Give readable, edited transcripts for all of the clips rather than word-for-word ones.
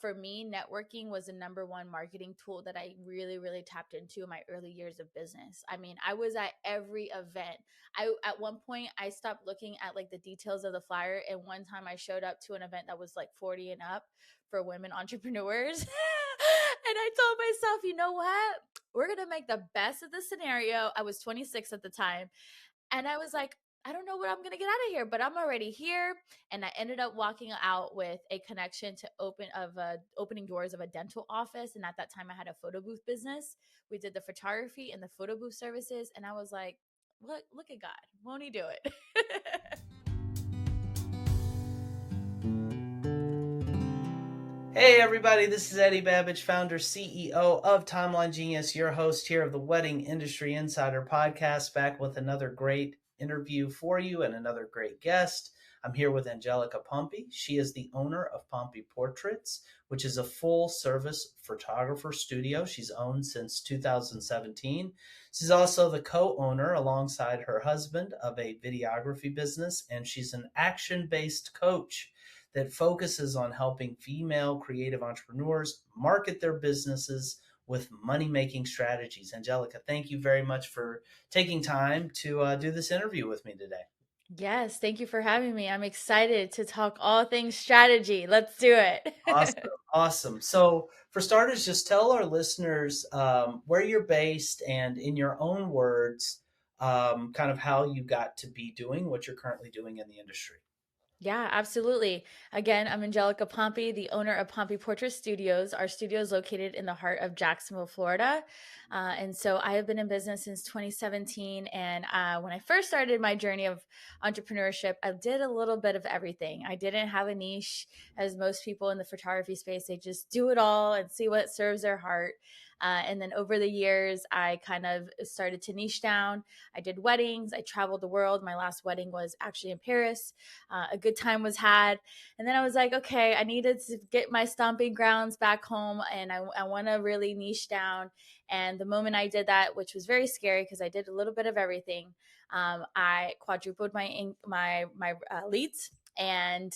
for me, networking was the number one marketing tool that I really, really tapped into in my early years of business. I mean, I was at every event. At one point, I stopped looking at like the details of the flyer. And one time I showed up to an event that was like 40 and up for women entrepreneurs. And I told myself, you know what? We're going to make the best of the scenario. I was 26 at the time. And I was like, I don't know what I'm going to get out of here, but I'm already here. And I ended up walking out with a connection to opening doors of a dental office. And at that time, I had a photo booth business. We did the photography and the photo booth services. And I was like, look at God. Won't he do it? Hey everybody, this is Eddie Babbage, founder, CEO of Timeline Genius, your host here of the Wedding Industry Insider podcast, back with another great interview for you and another great guest. I'm here with Angelica Pompy. She is the owner of Pompy Portraits, which is a full-service photographer studio she's owned since 2017. She's also the co-owner, alongside her husband, of a videography business, and she's an action-based coach that focuses on helping female creative entrepreneurs market their businesses with money-making strategies. Angelica, thank you very much for taking time to do this interview with me today. Yes, thank you for having me. I'm excited to talk all things strategy. Let's do it. Awesome. Awesome. So for starters, just tell our listeners where you're based and, in your own words, kind of how you got to be doing what you're currently doing in the industry. Yeah, absolutely. Again, I'm Angelica Pompy, the owner of Pompy Portrait Studios. Our studio is located in the heart of Jacksonville, Florida. And so I have been in business since 2017. And when I first started my journey of entrepreneurship, I did a little bit of everything. I didn't have a niche, as most people in the photography space. They just do it all and see what serves their heart. And then over the years, I kind of started to niche down. I did weddings. I traveled the world. My last wedding was actually in Paris. A good time was had. And then I was like, okay, I needed to get my stomping grounds back home, and I want to really niche down. And the moment I did that, which was very scary because I did a little bit of everything, I quadrupled my leads. And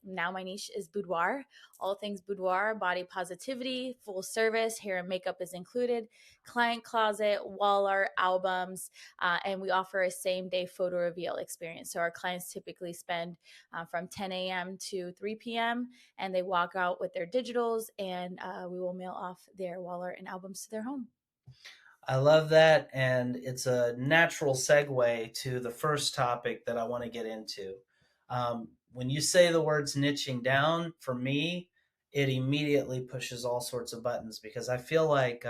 now my niche is boudoir, all things boudoir, body positivity, full service, hair and makeup is included, client closet, wall art, albums, and we offer a same day photo reveal experience. So our clients typically spend from 10 a.m. to 3 p.m. and they walk out with their digitals, and we will mail off their wall art and albums to their home. I love that. And it's a natural segue to the first topic that I want to get into. When you say the words niching down, for me, it immediately pushes all sorts of buttons because I feel like,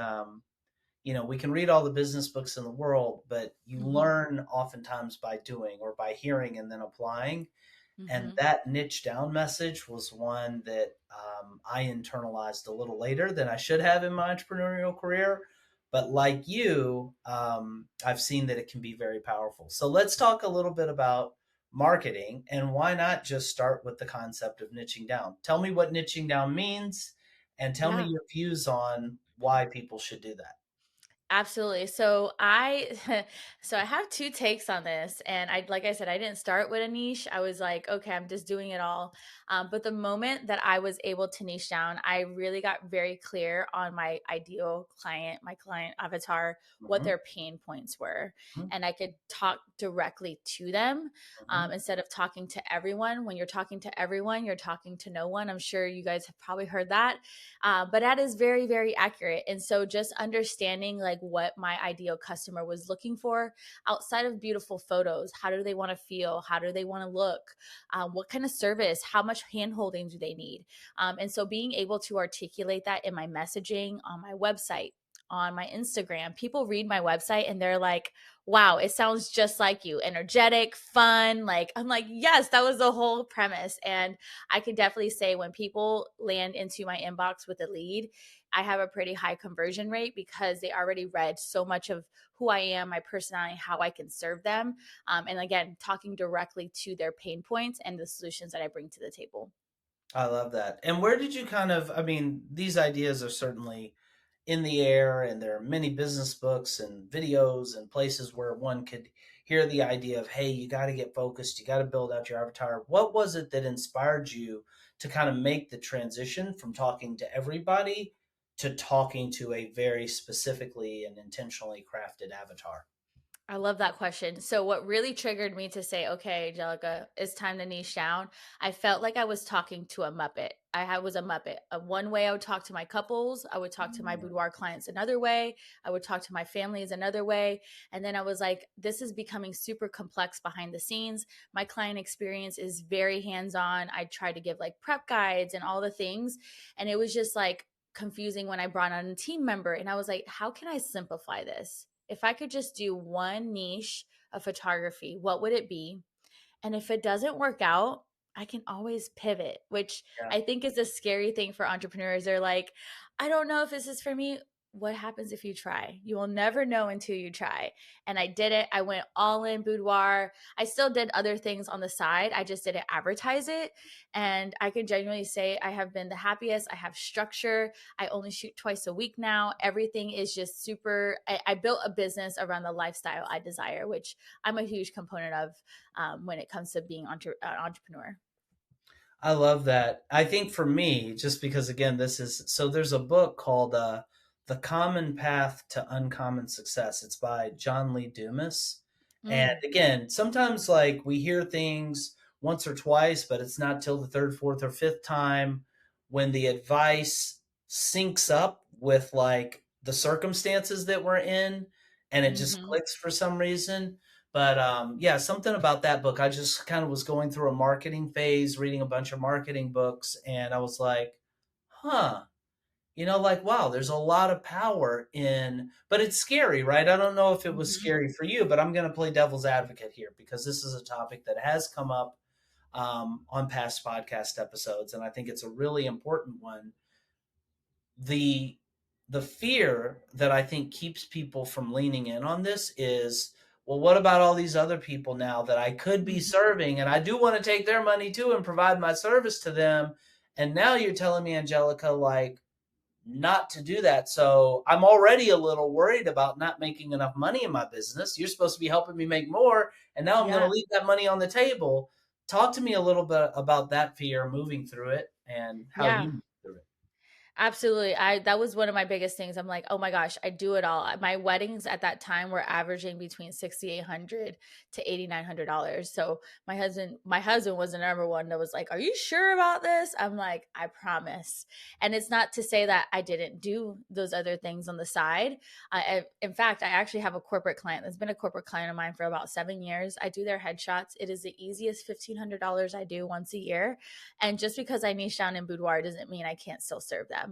we can read all the business books in the world, but you Mm-hmm. learn oftentimes by doing or by hearing and then applying. And Mm-hmm. that niche down message was one that I internalized a little later than I should have in my entrepreneurial career. But like you, I've seen that it can be very powerful. So let's talk a little bit about marketing, and why not just start with the concept of niching down? Tell me what niching down means, and tell me Yeah. your views on why people should do that. Absolutely. So I so I have two takes on this, and like I said, I didn't start with a niche. I was like, okay, I'm just doing it all. But the moment that I was able to niche down, I really got very clear on my ideal client, my client avatar, what Mhm, their pain points were, mhm, and I could talk directly to them mhm. instead of talking to everyone. When you're talking to everyone, you're talking to no one. I'm sure you guys have probably heard that, but that is very, very accurate. And so just understanding like what my ideal customer was looking for outside of beautiful photos, how do they want to feel? How do they want to look? What kind of service? How much hand holding do they need? And so being able to articulate that in my messaging on my website, on my Instagram, people read my website and they're like, wow, it sounds just like you, energetic, fun. Like, I'm like, yes, that was the whole premise. And I can definitely say when people land into my inbox with a lead, I have a pretty high conversion rate because they already read so much of who I am, my personality, how I can serve them. And again, talking directly to their pain points and the solutions that I bring to the table. I love that. And where did you I mean, these ideas are certainly in the air, and there are many business books and videos and places where one could hear the idea of, hey, you got to get focused, you got to build out your avatar. What was it that inspired you to kind of make the transition from talking to everybody to talking to a very specifically and intentionally crafted avatar? I love that question. So, what really triggered me to say, okay, Angelica, it's time to niche down? I felt like I was talking to a Muppet. Was a Muppet. One way I would talk to my couples, I would talk to my boudoir clients another way, I would talk to my families another way. And then I was like, this is becoming super complex behind the scenes. My client experience is very hands on. I try to give like prep guides and all the things. And it was just like confusing when I brought on a team member. And I was like, how can I simplify this? If I could just do one niche of photography, what would it be? And if it doesn't work out, I can always pivot, which Yeah. I think is a scary thing for entrepreneurs. They're like, I don't know if this is for me. What happens if you try? You will never know until you try. And I did it. I went all in boudoir. I still did other things on the side. I just didn't advertise it. And I can genuinely say I have been the happiest. I have structure. I only shoot twice a week now. Everything is just super. I built a business around the lifestyle I desire, which I'm a huge component of when it comes to being an entrepreneur. I love that. I think for me, just because again, this is so there's a book called The Common Path to Uncommon Success. It's by John Lee Dumas. And Mm, again, sometimes like we hear things once or twice, but it's not till the third, fourth, or fifth time when the advice syncs up with like the circumstances that we're in and it just mm-hmm. clicks for some reason. But yeah, something about that book. I just kind of was going through a marketing phase, reading a bunch of marketing books, and I was like, huh, like, wow, there's a lot of power in, but it's scary, right? I don't know if it was Mm-hmm. scary for you, but I'm going to play devil's advocate here because this is a topic that has come up on past podcast episodes, and I think it's a really important one. the the fear that I think keeps people from leaning in on this is, well, what about all these other people now that I could be Mm-hmm. serving and I do want to take their money too and provide my service to them. And now you're telling me, Angelica, like not to do that. So I'm already a little worried about not making enough money in my business. You're supposed to be helping me make more. And now I'm going to Yeah. leave that money on the table. Talk to me a little bit about that fear, moving through it and how Yeah. you move through it. Absolutely. I That was one of my biggest things. I'm like, "Oh my gosh, I do it all." My weddings at that time were averaging between 6,800 to $8,900. So, my husband was the number one that was like, "Are you sure about this?" I'm like, "I promise." And it's not to say that I didn't do those other things on the side. In fact, I actually have a corporate client that's been a corporate client of mine for about 7 years. I do their headshots. It is the easiest $1,500 I do once a year. And just because I niche down in boudoir doesn't mean I can't still serve them.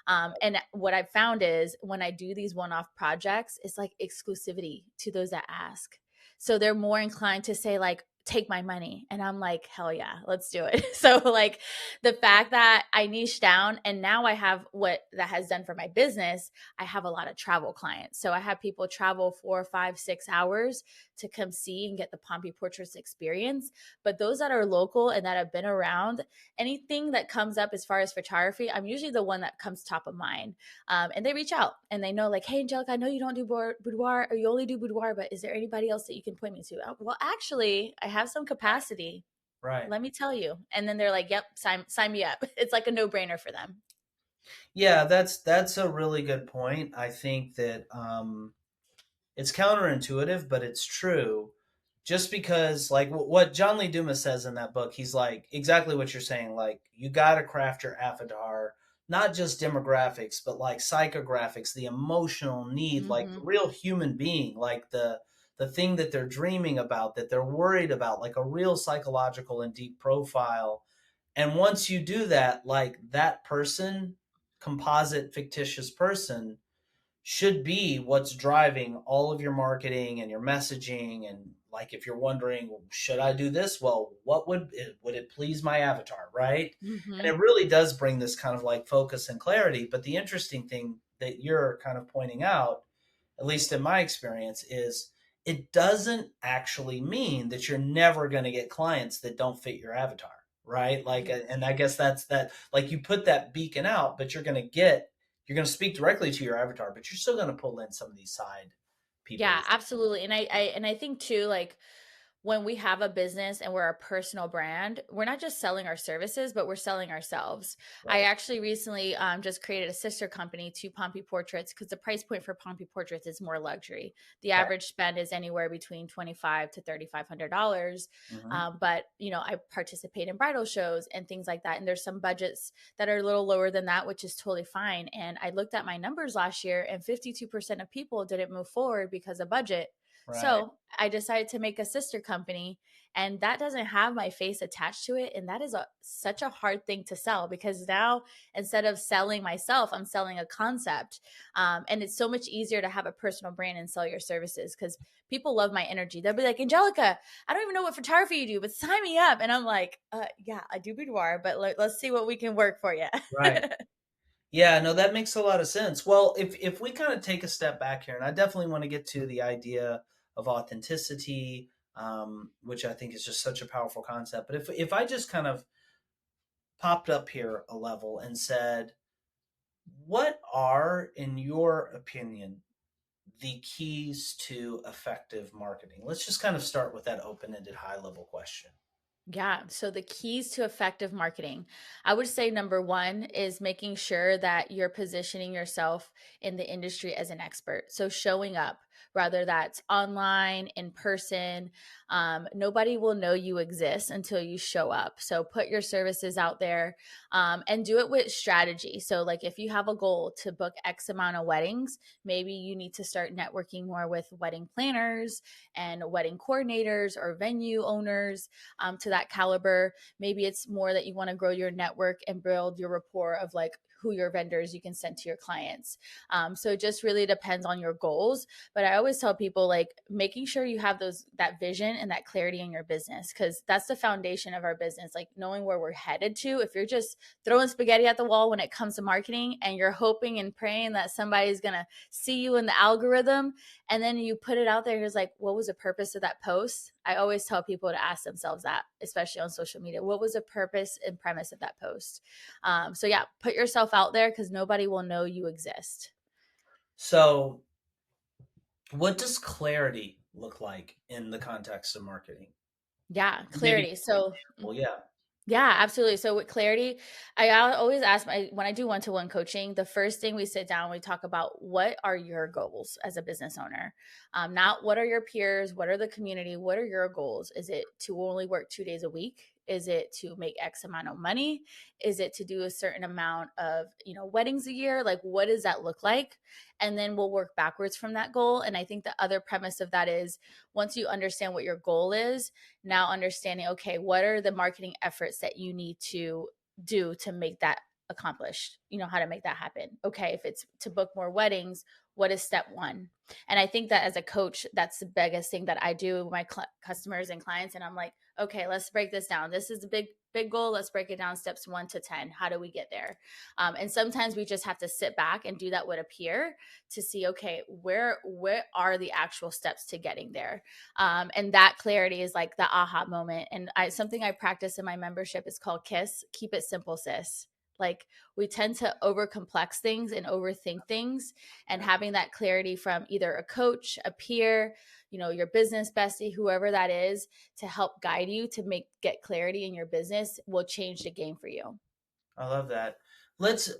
And what I've found is when I do these one off projects, it's like exclusivity to those that ask. So they're more inclined to say, like, take my money. And I'm like, hell yeah, let's do it. So, like, the fact that I niche down and now I have what that has done for my business, I have a lot of travel clients. So I have people travel 4, 5, 6 hours to come see and get the Pompy Portraits experience. But those that are local and that have been around, anything that comes up as far as photography, I'm usually the one that comes top of mind. And they reach out and they know, like, hey, Angelica, I know you don't do boudoir or you only do boudoir, but is there anybody else that you can point me to? Well, actually, I have some capacity. Right. Let me tell you. And then they're like, yep, sign me up. It's like a no brainer for them. Yeah, that's a really good point. I think that it's counterintuitive, but it's true. Just because, like, what John Lee Dumas says in that book, he's like exactly what you're saying. Like, you got to craft your avatar, not just demographics, but like psychographics, the emotional need, like the Mm-hmm. real human being, like the thing that they're dreaming about, that they're worried about, like a real psychological and deep profile. And once you do that, like that person, composite fictitious person, should be what's driving all of your marketing and your messaging. And like if you're wondering, well, should I do this, well, what would it please my avatar, right? Mm-hmm. And it really does bring this kind of like focus and clarity. But the interesting thing that you're kind of pointing out, at least in my experience, is it doesn't actually mean that you're never going to get clients that don't fit your avatar, right? Like, Yes. and I guess that's that, like you put that beacon out, but you're going to speak directly to your avatar, but you're still going to pull in some of these side people Yeah, as well. absolutely. And I think too, like, when we have a business and we're a personal brand, we're not just selling our services, but we're selling ourselves. I Right. actually recently just created a sister company to Pompy Portraits because the price point for Pompy Portraits is more luxury. The Okay. average spend is anywhere between $25 to $3,500. Hmm. But I participate in bridal shows and things like that, and there's some budgets that are a little lower than that, which is totally fine. And I looked at my numbers last year, and 52% of people didn't move forward because of budget. Right. So I decided to make a sister company, and that doesn't have my face attached to it. And that is such a hard thing to sell, because now instead of selling myself, I'm selling a concept. And it's so much easier to have a personal brand and sell your services, because people love my energy. They'll be like, Angelica, I don't even know what photography you do, but sign me up. And I'm like, yeah, I do boudoir, but let's see what we can work for you. Right. Yeah, no, that makes a lot of sense. Well, if we kind of take a step back here, and I definitely want to get to the idea of authenticity, which I think is just such a powerful concept. But if I just kind of popped up here a level and said, what are, in your opinion, the keys to effective marketing? Let's just kind of start with that open-ended, high-level question. Yeah. So the keys to effective marketing, I would say number one is making sure that you're positioning yourself in the industry as an expert. So showing up, whether that's online, in person, nobody will know you exist until you show up. So put your services out there, and do it with strategy. So, like, if you have a goal to book X amount of weddings, maybe you need to start networking more with wedding planners and wedding coordinators or venue owners, to that caliber. Maybe it's more that you want to grow your network and build your rapport of like who your vendors you can send to your clients. So it just really depends on your goals. But I always tell people, like, making sure you have that vision and that clarity in your business, because that's the foundation of our business. Like, knowing where we're headed to. If you're just throwing spaghetti at the wall when it comes to marketing, and you're hoping and praying that somebody's gonna see you in the algorithm, and then you put it out there, it's like, what was the purpose of that post? I always tell people to ask themselves that, especially on social media. What was the purpose and premise of that post? So yeah, put yourself out there, because nobody will know you exist. So, what does clarity look like in the context of marketing? Yeah, Maybe clarity. So well, yeah. yeah, absolutely. So with clarity, I always ask when I do one-to-one coaching, the first thing we sit down, we talk about, what are your goals as a business owner? Not what are your peers, what are the community, what are your goals? Is it to only work 2 days a week? Is it to make X amount of money? Is it to do a certain amount of, weddings a year? Like, what does that look like? And then we'll work backwards from that goal. And I think the other premise of that is, once you understand what your goal is, now understanding, okay, what are the marketing efforts that you need to do to make that accomplished? How to make that happen. Okay, if it's to book more weddings, what is step one? And I think that as a coach, that's the biggest thing that I do with my customers and clients. And I'm like, okay, let's break this down. This is a big goal. Let's break it down, steps 1 to 10. How do we get there? And sometimes we just have to sit back and do that with a peer to see, okay, where are the actual steps to getting there? And that clarity is like the aha moment. And something I practice in my membership is called KISS, keep it simple, sis. Like, we tend to overcomplex things and overthink things, and having that clarity from either a coach, a peer, your business bestie, whoever that is, to help guide you to get clarity in your business will change the game for you. I love that. Let's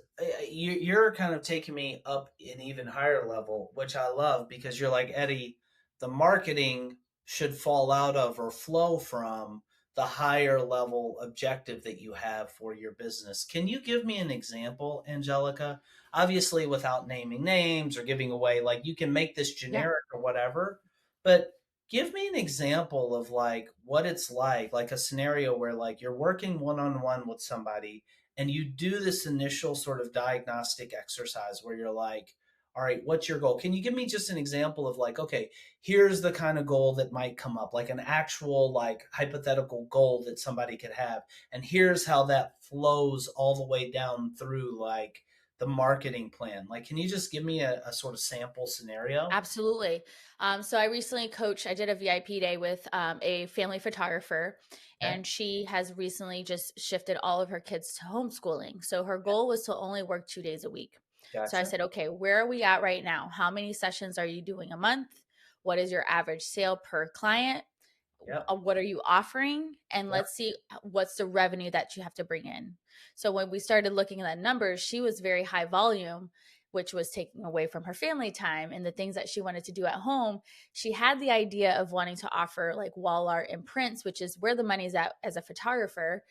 you're kind of taking me up an even higher level, which I love because you're like, Eddie, the marketing should fall out of or flow from the higher level objective that you have for your business. Can you give me an example, Angelica? Obviously, without naming names or giving away, like, you can make this Yeah. generic or whatever, but give me an example of like what it's like a scenario where like you're working one on one with somebody and you do this initial sort of diagnostic exercise where you're like, all right, what's your goal? Can you give me just an example of like, okay, here's the kind of goal that might come up, like an actual, like, hypothetical goal that somebody could have. And here's how that flows all the way down through like the marketing plan. Like, can you just give me a sort of sample scenario? Absolutely. So I recently I did a VIP day with a family photographer, Okay. and she has recently just shifted all of her kids to homeschooling. So her goal was to only work 2 days a week. So I Gotcha. said, okay, where are we at right now? How many sessions are you doing a month? What is your average sale per client? Yep. what are you offering, and Yep. let's see what's the revenue that you have to bring in. So when we started looking at the numbers, she was very high volume, which was taking away from her family time and the things that she wanted to do at home. She had the idea of wanting to offer like wall art and prints, which is where the money's at as a photographer.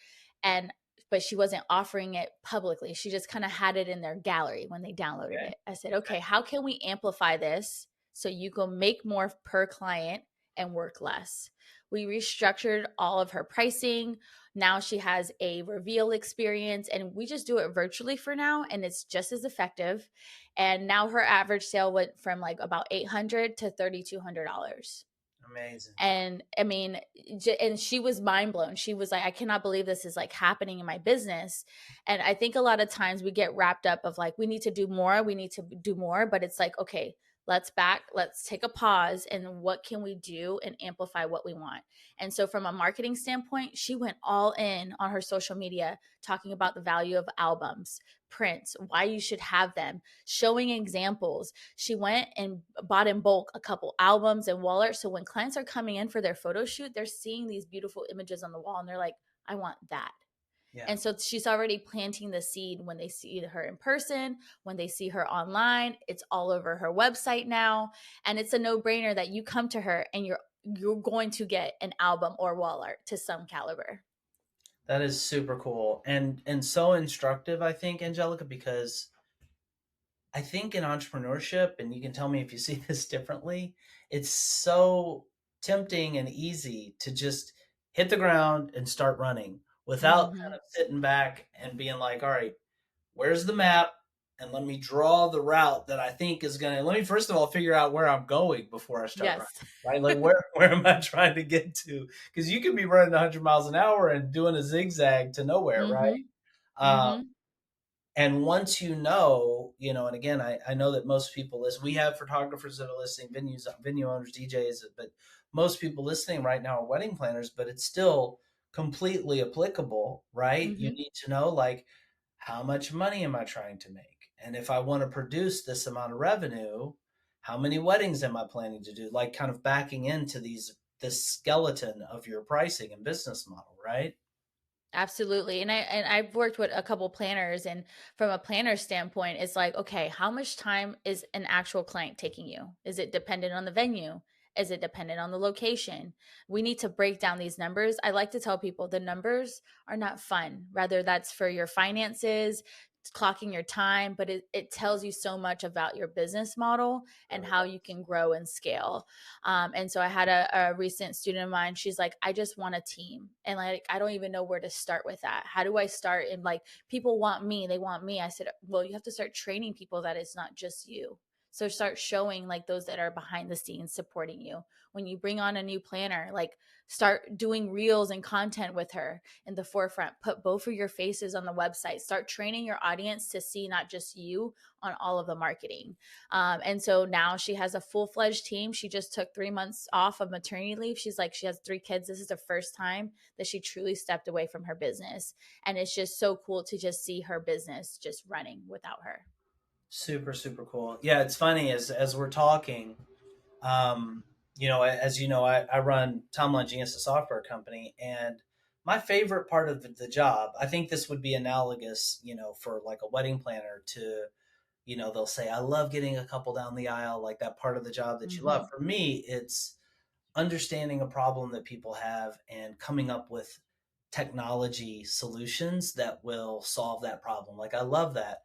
And but she wasn't offering it publicly. She just kind of had it in their gallery when they downloaded Okay. it. I said, okay, how can we amplify this so you go make more per client and work less? We restructured all of her pricing. Now she has a reveal experience, and we just do it virtually for now, and it's just as effective. And now her average sale went from like about $800 to $3,200. Amazing. And I mean, and she was mind blown. She was like, I cannot believe this is like happening in my business. And I think a lot of times we get wrapped up of like, we need to do more, we need to do more. But it's like, okay, let's take a pause, and what can we do and amplify what we want. And so from a marketing standpoint, she went all in on her social media, talking about the value of albums, prints, why you should have them, showing examples. She went and bought in bulk a couple albums and wall art. So when clients are coming in for their photo shoot, they're seeing these beautiful images on the wall and they're like, I want that. Yeah. And so she's already planting the seed. When they see her in person, when they see her online, it's all over her website now. And it's a no-brainer that you come to her and you're going to get an album or wall art to some caliber. That is super cool and so instructive, I think, Angelica, because I think in entrepreneurship, and you can tell me if you see this differently, it's so tempting and easy to just hit the ground and start running without kind Mm-hmm. of sitting back and being like, all right, where's the map? And let me draw the route that I think is going to, let me first of all figure out where I'm going before I start running, Yes. right? Like, where am I trying to get to? Because you can be running 100 miles an hour and doing a zigzag to nowhere, right? Mm-hmm. Um, Mm-hmm. and once and again, I know that most people listen. We have photographers that are listening, venue owners, DJs, but most people listening right now are wedding planners, but it's still completely applicable, right? You Mm-hmm. need to know, like, how much money am I trying to make? And if I want to produce this amount of revenue, how many weddings am I planning to do? Like, kind of backing into this skeleton of your pricing and business model, right? Absolutely. And I've worked with a couple planners, and from a planner standpoint, it's like, okay, how much time is an actual client taking you? Is it dependent on the venue? Is it dependent on the location? We need to break down these numbers. I like to tell people the numbers are not fun. Rather, that's for your finances, clocking your time, but it tells you so much about your business model and Really how you does. can grow and scale. And so I had a recent student of mine. She's like, I just want a team. And like, I don't even know where to start with that. How do I start? And like, people want me, they want me. I said, well, you have to start training people that it's not just you. So start showing like those that are behind the scenes supporting you. When you bring on a new planner, like start doing reels and content with her in the forefront. Put both of your faces on the website. Start training your audience to see not just you on all of the marketing. And so now she has a full-fledged team. She just took 3 months off of maternity leave. She's like, she has 3 kids. This is the first time that she truly stepped away from her business. And it's just so cool to just see her business just running without her. Super, super cool. Yeah, it's funny as we're talking. Um, as you know, I run Timeline Genius, a software company, and my favorite part of the job, I think this would be analogous, for like a wedding planner to, they'll say, I love getting a couple down the aisle, like that part of the job that you love. Mm-hmm. For me, it's understanding a problem that people have and coming up with technology solutions that will solve that problem. Like, I love that.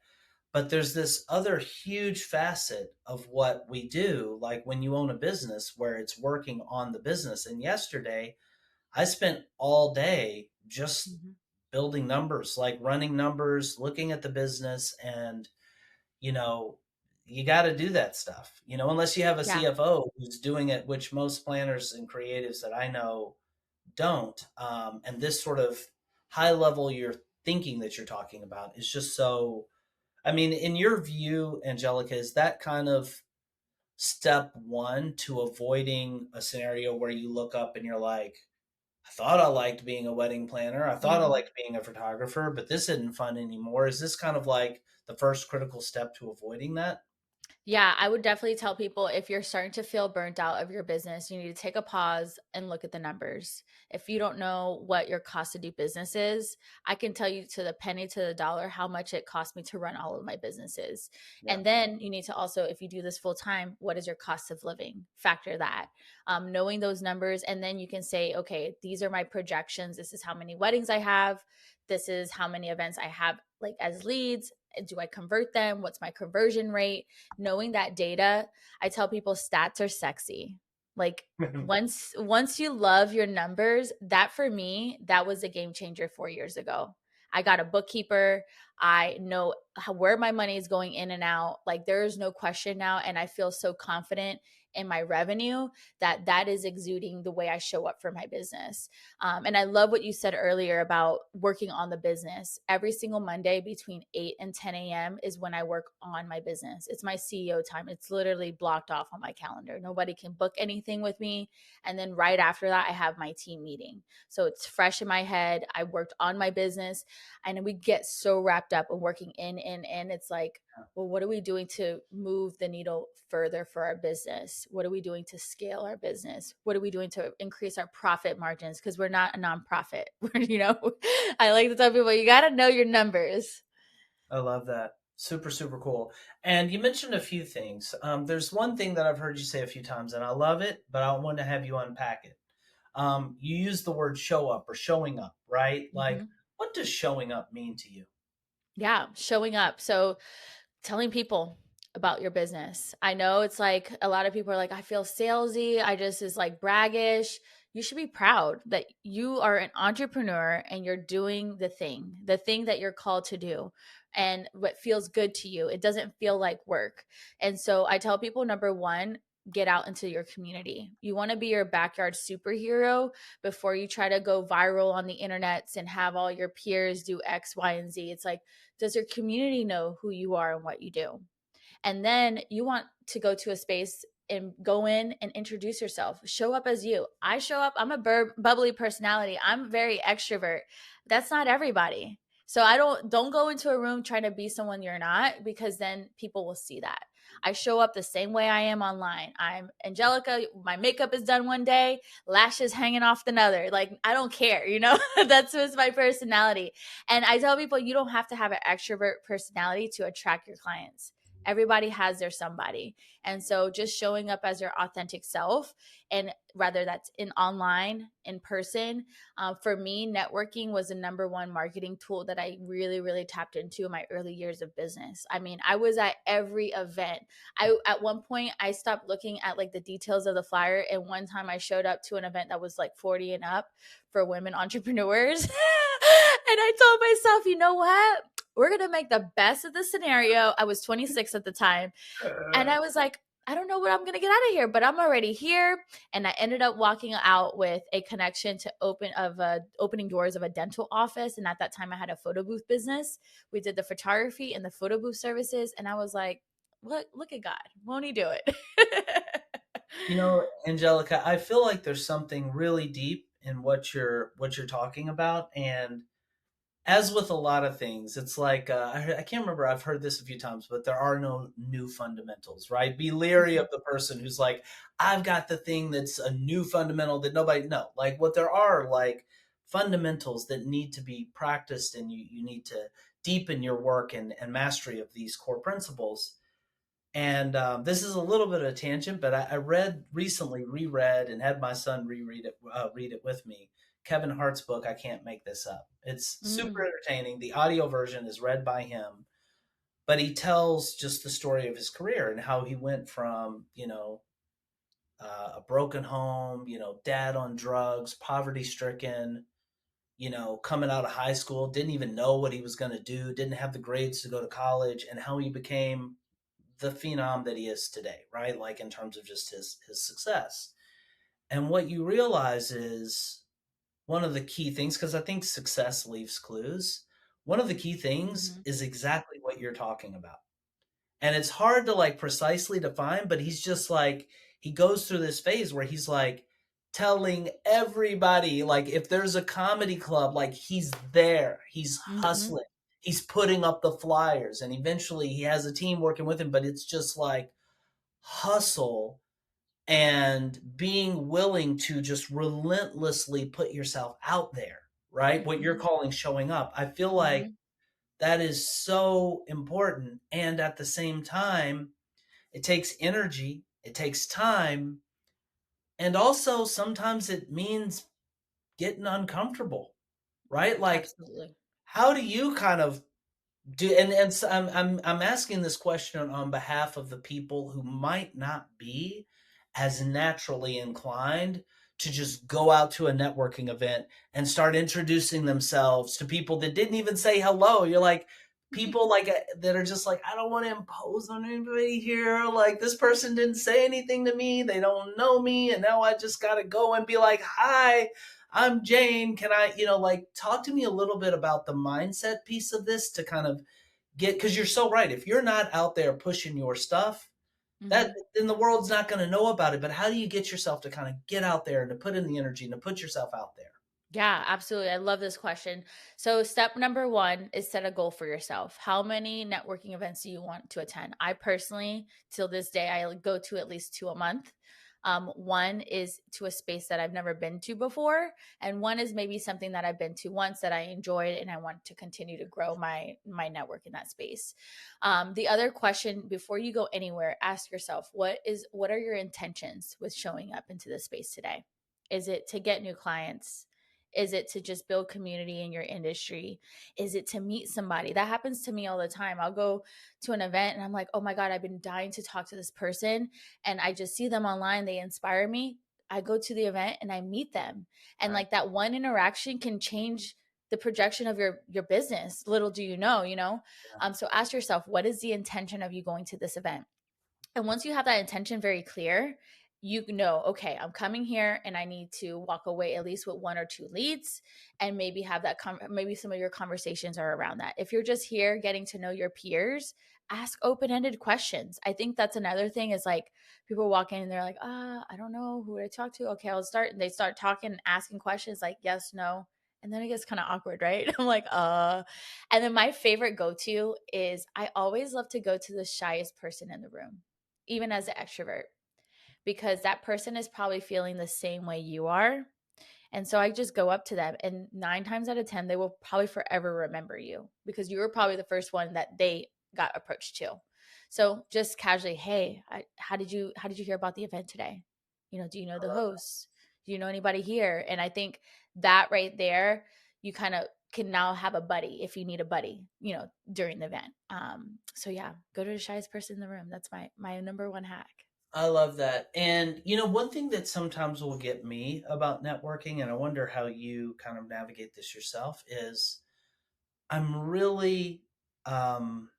But there's this other huge facet of what we do, like when you own a business where it's working on the business. And yesterday, I spent all day just Mm-hmm. building numbers, like running numbers, looking at the business. And, you know, you got to do that stuff, unless you have a Yeah. CFO who's doing it, which most planners and creatives that I know don't. And this sort of high level you're thinking that you're talking about is just so, I mean, in your view, Angelica, is that kind of step one to avoiding a scenario where you look up and you're like, I thought I liked being a wedding planner. I thought I Mm-hmm. liked being a photographer, but this isn't fun anymore. Is this kind of like the first critical step to avoiding that? Yeah, I would definitely tell people if you're starting to feel burnt out of your business, you need to take a pause and look at the numbers. If you don't know what your cost to do business is, I can tell you to the penny to the dollar how much it cost me to run all of my businesses. Yeah. And then you need to also, if you do this full time, what is your cost of living? Factor that. Knowing those numbers, and then you can say, okay, these are my projections. This is how many weddings I have. This is how many events I have like as leads. Do I convert them? What's my conversion rate? Knowing that data, I tell people stats are sexy. Like once you love your numbers, that for me, that was a game changer 4 years ago. I got a bookkeeper. I know where my money is going in and out. Like there is no question now, and I feel so confident in my revenue that that is exuding the way I show up for my business. And I love what you said earlier about working on the business. Every single Monday between 8 and 10 a.m. is when I work on my business. It's my CEO time. It's literally blocked off on my calendar. Nobody can book anything with me. And then right after that, I have my team meeting. So it's fresh in my head. I worked on my business, and we get so wrapped up in working in. It's like, well, what are we doing to move the needle further for our business? What are we doing to scale our business? What are we doing to increase our profit margins? Because we're not a nonprofit. I like to tell people you got to know your numbers. I love that. Super, super cool. And you mentioned a few things. There's one thing that I've heard you say a few times, and I love it, but I want to have you unpack it. You use the word show up or showing up, right? Like, Hmm. what does showing up mean to you? Yeah, showing up. So telling people about your business. I know it's like a lot of people are like, I feel salesy. I just is like braggish. You should be proud that you are an entrepreneur and you're doing the thing that you're called to do, and what feels good to you. It doesn't feel like work. And so I tell people number one, get out into your community. You want to be your backyard superhero before you try to go viral on the internets and have all your peers do X, Y, and Z. It's like, does your community know who you are and what you do? And then you want to go to a space and go in and introduce yourself. Show up as you. I show up, I'm a bubbly personality. I'm very extrovert. That's not everybody. So I don't go into a room trying to be someone you're not, because then people will see that. I show up the same way I am online. I'm Angelica. My makeup is done one day, lashes hanging off another. Like I don't care, That's just my personality. And I tell people you don't have to have an extrovert personality to attract your clients. Everybody has their somebody. And so just showing up as your authentic self, and whether that's in online, in person, for me, networking was the number one marketing tool that I really, really tapped into in my early years of business. I mean, I was at every event. At one point, I stopped looking at like the details of the flyer. And one time I showed up to an event that was like 40 and up for women entrepreneurs. And I told myself, you know what? We're going to make the best of the scenario. I was 26 at the time. And I was like, I don't know what I'm going to get out of here, but I'm already here. And I ended up walking out with a connection to opening doors of a dental office. And at that time, I had a photo booth business. We did the photography and the photo booth services. And I was like, look at God. Won't he do it? You know, Angelica, I feel like there's something really deep in what you're talking about, and as with a lot of things, it's like I can't remember. I've heard this a few times, but there are no new fundamentals, right? Be leery Mhm. of the person who's like, "I've got the thing that's a new fundamental that nobody know." Like, what there are like fundamentals that need to be practiced, and you need to deepen your work and mastery of these core principles. And this is a little bit of a tangent, but I read recently, reread, and had my son read it with me. Kevin Hart's book, I Can't Make This Up. It's super Mm, entertaining. The audio version is read by him, but he tells just the story of his career and how he went from, a broken home, dad on drugs, poverty stricken, coming out of high school, didn't even know what he was going to do, didn't have the grades to go to college, and how he became the phenom that he is today, right? Like in terms of just his success. And what you realize is one of the key things, because I think success leaves clues. One of the key things mhm, is exactly what you're talking about. And it's hard to like precisely define, but he's just like, he goes through this phase where he's like telling everybody, like, if there's a comedy club, like, he's there, he's mhm, hustling. he's putting up the flyers, and eventually he has a team working with him, but it's just like hustle and being willing to just relentlessly put yourself out there, right? What you're Hmm. calling showing up. I feel like Hmm. that is so important. And at the same time, it takes energy, it takes time, and also sometimes it means getting uncomfortable, right? Like, Absolutely. how do you kind of do, and so I'm asking this question on behalf of the people who might not be as naturally inclined to just go out to a networking event and start introducing themselves to people that didn't even say hello. You're like, people like that are just like, I don't want to impose on anybody here. Like, this person didn't say anything to me. They don't know me, and now I just got to go and be like, hi, I'm Jane. Can I, like, talk to me a little bit about the mindset piece of this to kind of get, because you're so right. If you're not out there pushing your stuff, that Hmm. then the world's not going to know about it. But how do you get yourself to kind of get out there and to put in the energy and to put yourself out there? Yeah, absolutely. I love this question. So, step number one is set a goal for yourself. How many networking events do you want to attend? I personally, till this day, I go to at least two a month. One is to a space that I've never been to before, and one is maybe something that I've been to once that I enjoyed, and I want to continue to grow my network in that space. The other question before you go anywhere, ask yourself what are your intentions with showing up into this space today? Is it to get new clients? Is it to just build community in your industry? Is it to meet somebody? That happens to me all the time. I'll go to an event and I'm like, oh my God, I've been dying to talk to this person. And I just see them online. They inspire me. I go to the event and I meet them. And Right. like that one interaction can change the projection of your business. Little do you know. Yeah. So ask yourself, what is the intention of you going to this event? And once you have that intention very clear, you know, okay, I'm coming here and I need to walk away at least with one or two leads and maybe have that, maybe some of your conversations are around that. If you're just here getting to know your peers, ask open ended questions. I think that's another thing is like people walk in and they're like, I don't know who would I talk to. Okay, I'll start. And they start talking and asking questions like yes, no. And then it gets kind of awkward, right? I'm like, And then my favorite go to is I always love to go to the shyest person in the room even as an extrovert, because that person is probably feeling the same way you are. And so I just go up to them, and nine times out of 10, they will probably forever remember you because you were probably the first one that they got approached to. So just casually, hey, how did you hear about the event today? Do you know I the love hosts? Do you know anybody here? And I think that right there, you kind of can now have a buddy if you need a buddy, during the event. So yeah, go to the shyest person in the room. That's my number one hack. I love that. And one thing that sometimes will get me about networking, and I wonder how you kind of navigate this yourself, is I'm really um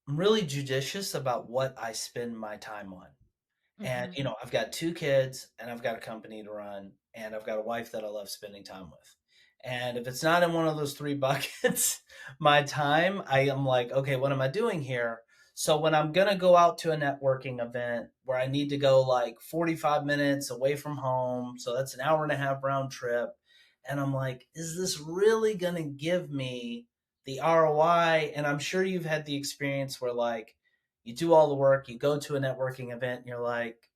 I'm really judicious about what I spend my time on. And, Hmm. I've got 2 kids, and I've got a company to run, and I've got a wife that I love spending time with. And if it's not in one of those 3 buckets, my time, I am like, "Okay, what am I doing here?" So when I'm gonna go out to a networking event where I need to go, like, 45 minutes away from home, so that's an hour and a half round trip, and I'm like, "Is this really gonna give me the ROI?" And I'm sure you've had the experience where, like, you do all the work, you go to a networking event, and you're like,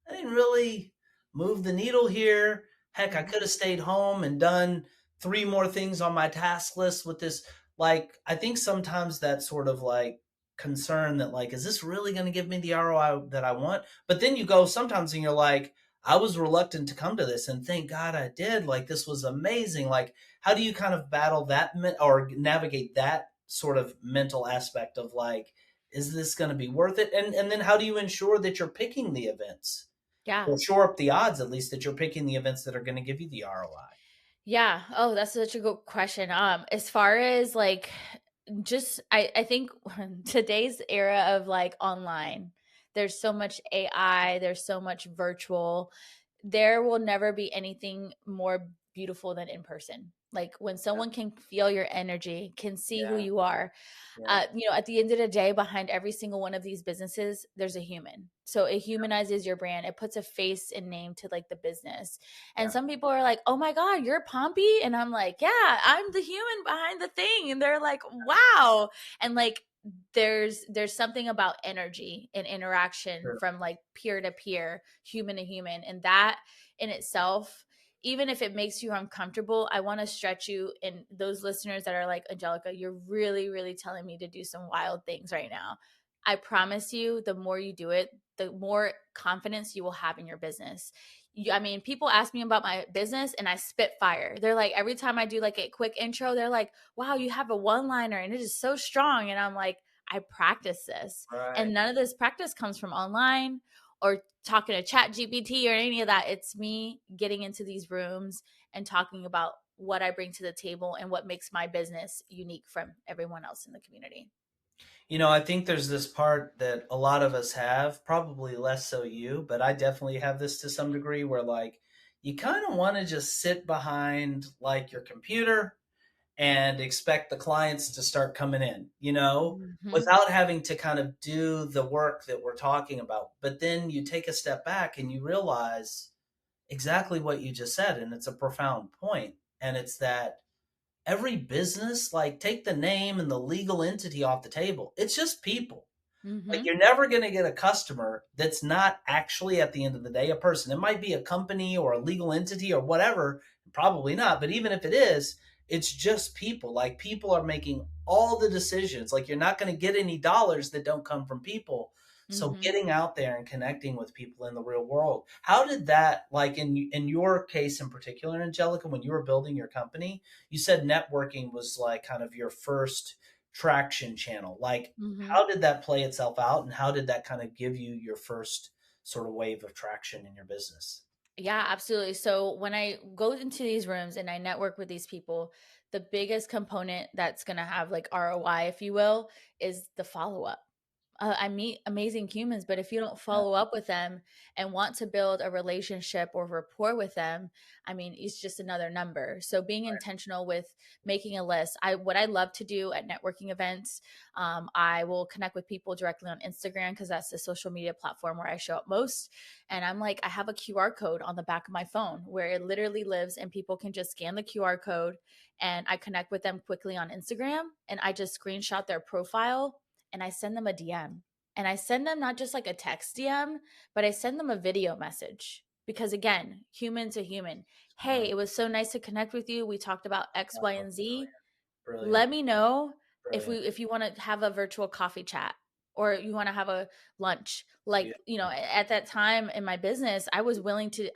I didn't really move the needle here. Heck, I Hmm. could have stayed home and done 3 more things on my task list with this. Like, I think sometimes that sort of like concern that, like, is this really going to give me the ROI that I want? But then you go sometimes and you're like, I was reluctant to come to this, and thank God I did. Like, this was amazing. Like, how do you kind of battle that or navigate that sort of mental aspect of like, is this going to be worth it? And then how do you ensure that you're picking the events Yeah. or shore up the odds, at least, that you're picking the events that are going to give you the ROI? Yeah. Oh, that's such a good question. As far as like just I think today's era of like online, there's so much AI, there's so much virtual. There will never be anything more beautiful than in person. Like when someone can feel your energy, can see who Yeah. you are, Yeah. at the end of the day, behind every single one of these businesses, there's a human. So it humanizes your brand. It puts a face and name to like the business. And Yeah. some people are like, "Oh my God, you're Pompy," and I'm like, "Yeah, I'm the human behind the thing." And they're like, "Wow!" And like, there's something about energy and interaction Sure. from like peer to peer, human to human, and that in itself, even if it makes you uncomfortable, I want to stretch you. And those listeners that are like, Angelica, you're really, really telling me to do some wild things right now. I promise you, the more you do it, the more confidence you will have in your business. I mean, people ask me about my business and I spit fire. They're like, every time I do like a quick intro, they're like, wow, you have a one liner and it is so strong. And I'm like, I practice this. Right. And none of this practice comes from online or talking to Chat GPT or any of that. It's me getting into these rooms and talking about what I bring to the table and what makes my business unique from everyone else in the community. I think there's this part that a lot of us have, probably less so you, but I definitely have this to some degree where like you kind of want to just sit behind like your computer and expect the clients to start coming in, Mm-hmm. without having to kind of do the work that we're talking about. But then you take a step back and you realize exactly what you just said. And it's a profound point. And it's that every business, like take the name and the legal entity off the table. It's just people. Like Mm-hmm. you're never going to get a customer that's not actually at the end of the day a person. It might be a company or a legal entity or whatever, probably not, but even if it is, it's just people. Like people are making all the decisions. Like you're not going to get any dollars that don't come from people. So Mm-hmm. getting out there and connecting with people in the real world. How did that, like in your case in particular, Angelica, when you were building your company, you said networking was like kind of your first traction channel. Like Mm-hmm. how did that play itself out, and how did that kind of give you your first sort of wave of traction in your business? Yeah, absolutely. So when I go into these rooms and I network with these people, the biggest component that's going to have like ROI, if you will, is the follow up. I meet amazing humans, but if you don't Yeah, follow up with them and want to build a relationship or rapport with them, I mean, it's just another number. So being intentional with making a list. What I love to do at networking events, I will connect with people directly on Instagram because that's the social media platform where I show up most. And I'm like, I have a QR code on the back of my phone where it literally lives, and people can just scan the QR code, and I connect with them quickly on Instagram, and I just screenshot their profile and I send them a DM. And I send them not just like a text DM, but I send them a video message. Because again, human to human. Hey, right. it was so nice to connect with you. We talked about X, Y, Oh, and Z. brilliant, Let me know brilliant. if you want to have a virtual coffee chat or you want to have a lunch. Like, Beautiful. at that time in my business, I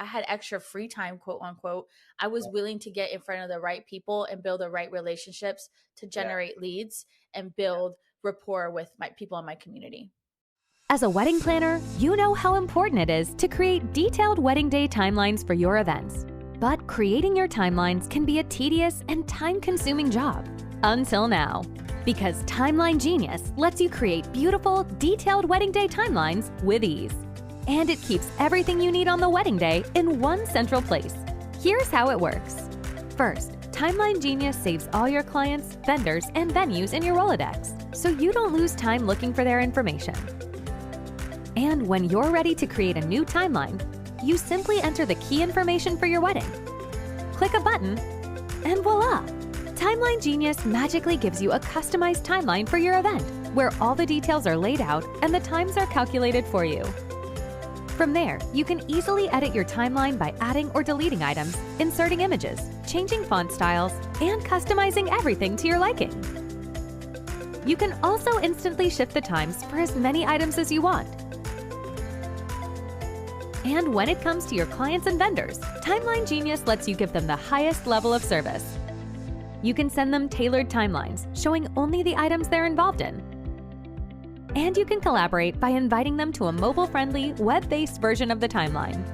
had extra free time, quote unquote. I was willing to get in front of the right people and build the right relationships to Yeah. generate leads and build rapport with my people in my community. As a wedding planner, you know how important it is to create detailed wedding day timelines for your events. But creating your timelines can be a tedious and time-consuming job. Until now. Because Timeline Genius lets you create beautiful, detailed wedding day timelines with ease. And it keeps everything you need on the wedding day in one central place. Here's how it works. First, Timeline Genius saves all your clients, vendors, and venues in your Rolodex, so you don't lose time looking for their information. And when you're ready to create a new timeline, you simply enter the key information for your wedding. Click a button, and voila! Timeline Genius magically gives you a customized timeline for your event, where all the details are laid out and the times are calculated for you. From there, you can easily edit your timeline by adding or deleting items, inserting images, changing font styles, and customizing everything to your liking. You can also instantly shift the times for as many items as you want. And when it comes to your clients and vendors, Timeline Genius lets you give them the highest level of service. You can send them tailored timelines, showing only the items they're involved in. And you can collaborate by inviting them to a mobile-friendly, web-based version of the timeline.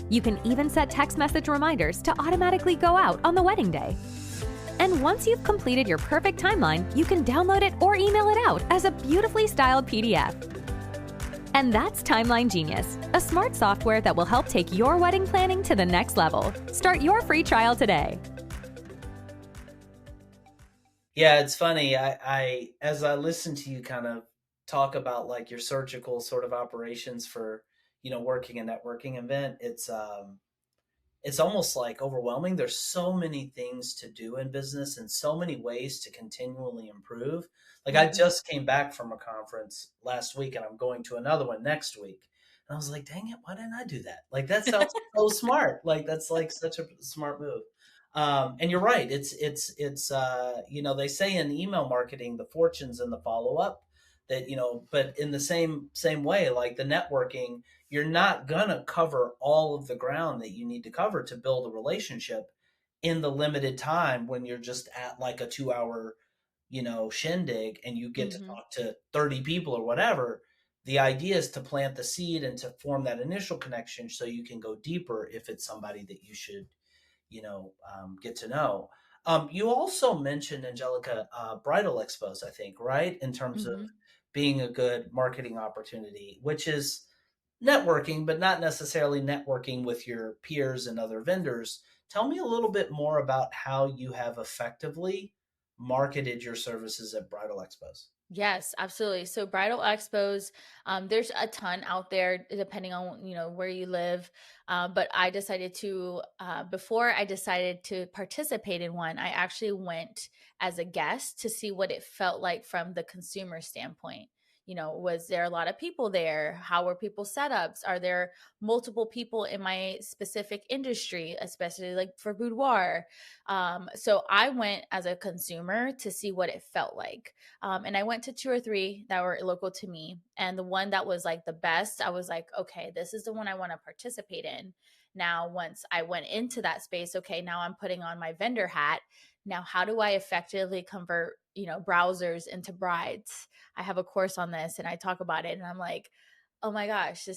You can even set text message reminders to automatically go out on the wedding day. And once you've completed your perfect timeline, you can download it or email it out as a beautifully styled PDF. And that's Timeline Genius, a smart software that will help take your wedding planning to the next level. Start your free trial today. Yeah, it's funny. I as I listen to you kind of talk about like your surgical sort of operations for, working a networking event, it's almost like overwhelming. There's so many things to do in business and so many ways to continually improve. Like I Hmm. just came back from a conference last week and I'm going to another one next week. And I was like, dang it, why didn't I do that? Like that sounds so smart. Like that's like such a smart move. And you're right. They say in email marketing, the fortunes in the follow up that, but in the same way, like the networking, you're not going to cover all of the ground that you need to cover to build a relationship in the limited time when you're just at like a 2 hour, shindig and you get to Hmm. talk to 30 people or whatever. The idea is to plant the seed and to form that initial connection so you can go deeper if it's somebody that you should, get to know. You also mentioned, Angelica, bridal expos, I think, right? In terms of Hmm. being a good marketing opportunity, which is networking, but not necessarily networking with your peers and other vendors. Tell me a little bit more about how you have effectively marketed your services at bridal expos. Yes, absolutely. So bridal expos, there's a ton out there depending on where you live. But I decided to before I decided to participate in one, I actually went as a guest to see what it felt like from the consumer standpoint. Was there a lot of people there? How were people setups? Are there multiple people in my specific industry, especially like for boudoir? So I went as a consumer to see what it felt like. And I went to two or three that were local to me. And the one that was like the best, I was like, okay, this is the one I want to participate in. Now, once I went into that space, okay, now I'm putting on my vendor hat. Now, how do I effectively convert, browsers into brides? I have a course on this and I talk about it. And I'm like, oh my gosh,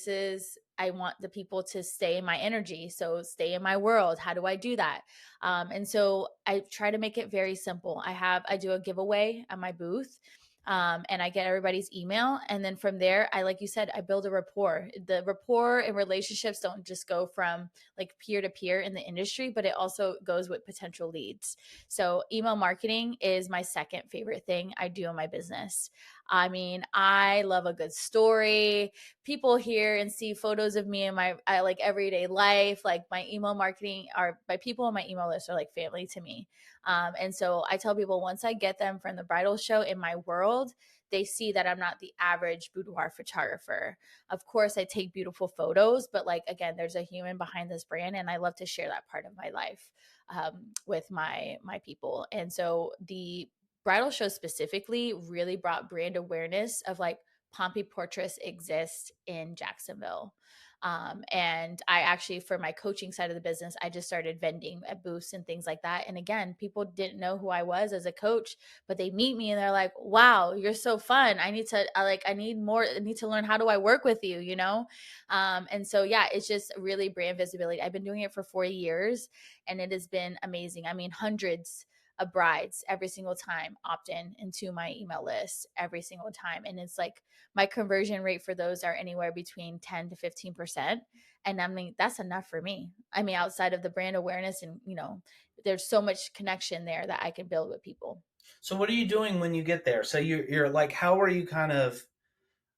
I want the people to stay in my energy. So stay in my world. How do I do that? And so I try to make it very simple. I do a giveaway at my booth. And I get everybody's email. And then from there, like you said, I build a rapport. The rapport and relationships don't just go from like peer to peer in the industry, but it also goes with potential leads. So email marketing is my second favorite thing I do in my business. I mean, I love a good story. People hear and see photos of me in my like everyday life. Like my email marketing are my people on my email list are like family to me. And so I tell people once I get them from the bridal show in my world, they see that I'm not the average boudoir photographer. Of course, I take beautiful photos, but like again, there's a human behind this brand, and I love to share that part of my life with my people. And so the bridal show specifically really brought brand awareness of like Pompy Portraits exist in Jacksonville. And I actually, for my coaching side of the business, I just started vending at booths and things like that. And again, people didn't know who I was as a coach, but they meet me and they're like, wow, you're so fun. I need more, I need to learn, how do I work with you, And so, yeah, it's just really brand visibility. I've been doing it for 4 years and it has been amazing. I mean, hundreds of brides every single time opt in into my email list every single time. And it's like my conversion rate for those are anywhere between 10 to 15%. And I mean, that's enough for me. I mean, outside of the brand awareness and, there's so much connection there that I can build with people. So what are you doing when you get there? So you're like, how are you kind of,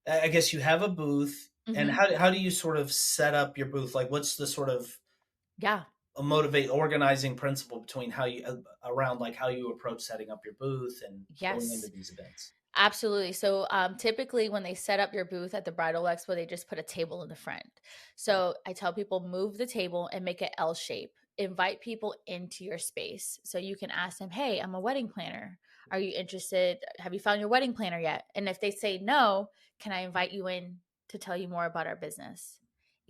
I guess you have a booth, and Hmm. how do you sort of set up your booth? Like what's the sort of Yeah. a motivate organizing principle between how you around like how you approach setting up your booth and going into Yes. these events? Absolutely. So typically, when they set up your booth at the bridal expo, they just put a table in the front. So I tell people move the table and make it L shape. Invite people into your space. So you can ask them, hey, I'm a wedding planner. Are you interested? Have you found your wedding planner yet? And if they say no, can I invite you in to tell you more about our business?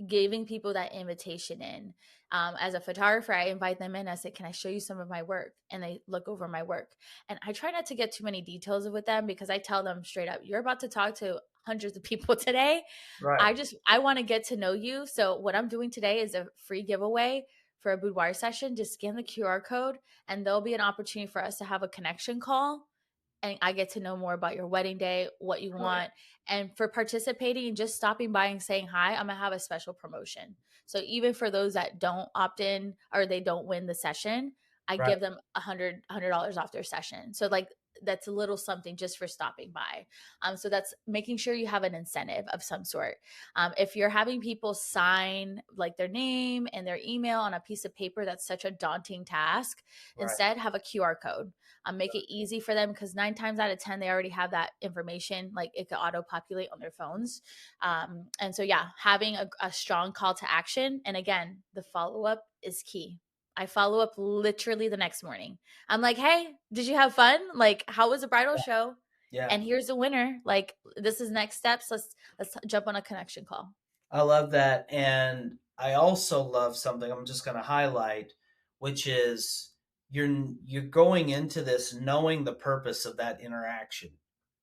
Giving people that invitation in. As a photographer, I invite them in. I say, can I show you some of my work? And they look over my work. And I try not to get too many details with them because I tell them straight up, you're about to talk to hundreds of people today. Right. I want to get to know you. So what I'm doing today is a free giveaway for a boudoir session. Just scan the QR code and there'll be an opportunity for us to have a connection call, and I get to know more about your wedding day, what you Brilliant. want. And for participating and just stopping by and saying hi, I'm gonna have a special promotion. So even for those that don't opt in or they don't win the session, I Right. give them $100 off their session. So like that's a little something just for stopping by. So that's making sure you have an incentive of some sort. If you're having people sign like their name and their email on a piece of paper, that's such a daunting task. Right. Instead, have a QR code. Make it easy for them, because 9 times out of 10 they already have that information. Like, it could auto populate on their phones. And so, yeah, having a strong call to action. And again, the follow up is key. I follow up literally the next morning. I'm like, hey, did you have fun? Like, how was the bridal show? Yeah. And here's the winner. Like, this is next steps. Let's jump on a connection call. I love that. And I also love something I'm just going to highlight, which is you're going into this knowing the purpose of that interaction.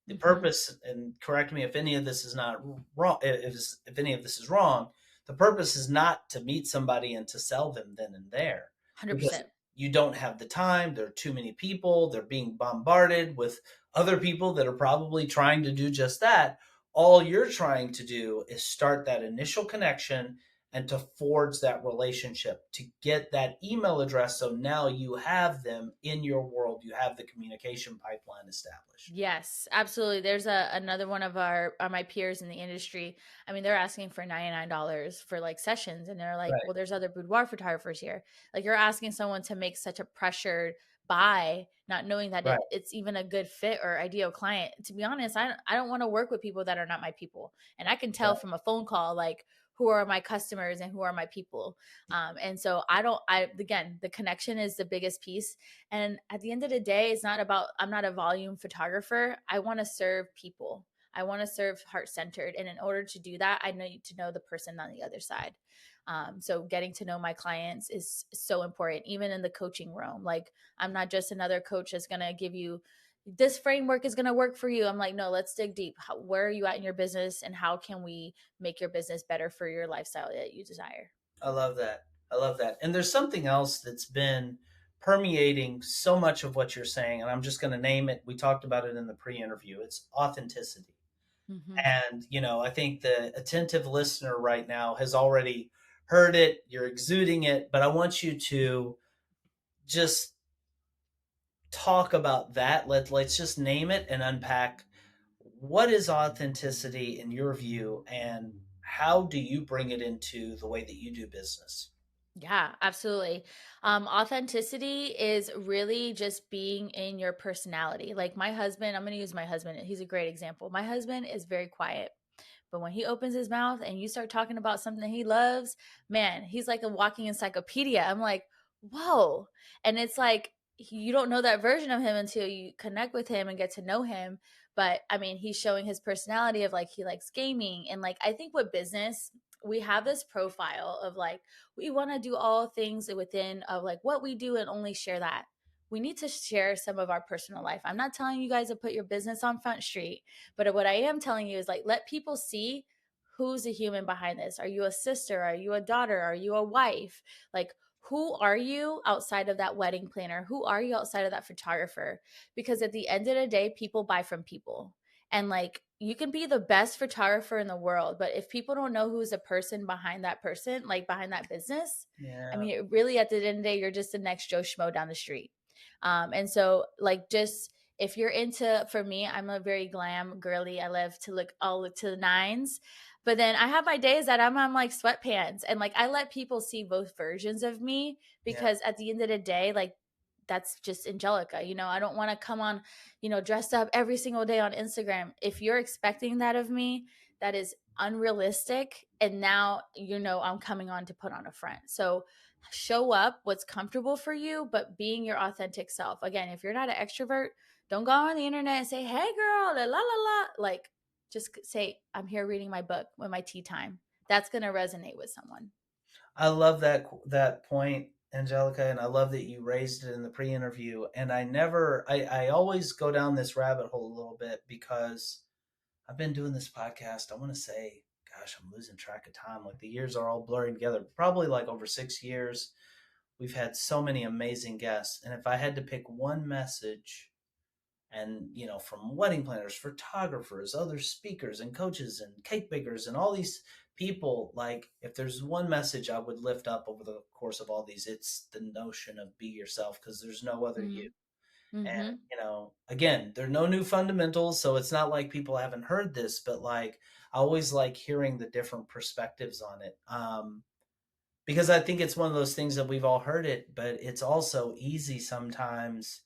The Mm-hmm. purpose, and correct me if any of this is not wrong, if any of this is wrong, the purpose is not to meet somebody and to sell them then and there, because 100%. you don't have the time. There are too many people. They're being bombarded with other people that are probably trying to do just that. All you're trying to do is start that initial connection and to forge that relationship, to get that email address. So now you have them in your world. You have the communication pipeline established. Yes, absolutely. There's another one of my peers in the industry. I mean, they're asking for $99 for like sessions, and they're like, Right. "Well, there's other boudoir photographers here." Like, you're asking someone to make such a pressured buy, not knowing that Right. it's even a good fit or ideal client. To be honest, I don't want to work with people that are not my people, and I can tell Right. from a phone call like who are my customers and who are my people. And so I don't. I again, the connection is the biggest piece. And at the end of the day, it's not about, I'm not a volume photographer. I want to serve people. I want to serve heart centered. And in order to do that, I need to know the person on the other side. So getting to know my clients is so important, even in the coaching realm. Like, I'm not just another coach that's going to give you this framework is going to work for you. I'm like, no, let's dig deep. Where are you at in your business, and how can we make your business better for your lifestyle that you desire? I love that. I love that. And there's something else that's been permeating so much of what you're saying, and I'm just going to name it. We talked about it in the pre-interview. It's authenticity. Mm-hmm. And, I think the attentive listener right now has already heard it. You're exuding it, but I want you to just talk about that. Let's just name it and unpack what is authenticity in your view, and how do you bring it into the way that you do business? Yeah, absolutely. Authenticity is really just being in your personality. Like, my husband, I'm going to use my husband. He's a great example. My husband is very quiet. But when he opens his mouth and you start talking about something he loves, man, he's like a walking encyclopedia. I'm like, whoa. And it's like, you don't know that version of him until you connect with him and get to know him. But I mean, he's showing his personality of like, he likes gaming. And like, I think with business, we have this profile of like, we want to do all things within of like what we do and only share that. We need to share some of our personal life. I'm not telling you guys to put your business on Front Street, but what I am telling you is like, let people see who's the human behind this. Are you a sister? Are you a daughter? Are you a wife? Like, who are you outside of that wedding planner? Who are you outside of that photographer? Because at the end of the day, people buy from people. And like, you can be the best photographer in the world, but if people don't know who's the person, like behind that business, I Yeah. mean, it really, at the end of the day, you're just the next Joe Schmo down the street. And so, like, just if you're into, for me, I'm a very glam girly. I love to look all to the nines. But then I have my days that I'm on like sweatpants, and like, I let people see both versions of me, Yeah. because at the end of the day, like, that's just Angelica. I don't want to come on, dressed up every single day on Instagram. If you're expecting that of me, that is unrealistic. And now, I'm coming on to put on a front. So show up what's comfortable for you, but being your authentic self. Again, if you're not an extrovert, don't go on the internet and say, hey girl, la la la. Like, just say, I'm here reading my book with my tea time. That's going to resonate with someone. I love that point, Angelica, and I love that you raised it in the pre-interview. And I always go down this rabbit hole a little bit, because I've been doing this podcast. I want to say, gosh, I'm losing track of time. Like, the years are all blurring together. Probably like over 6 years. We've had so many amazing guests, and if I had to pick one message, and from wedding planners, photographers, other speakers and coaches and cake bakers and all these people, like, if there's one message I would lift up over the course of all these, it's the notion of be yourself, because there's no other Mm-hmm. you. Mm-hmm. Again, there are no new fundamentals, so it's not like people haven't heard this, but like I always like hearing the different perspectives on it. Because I think it's one of those things that we've all heard it, but it's also easy sometimes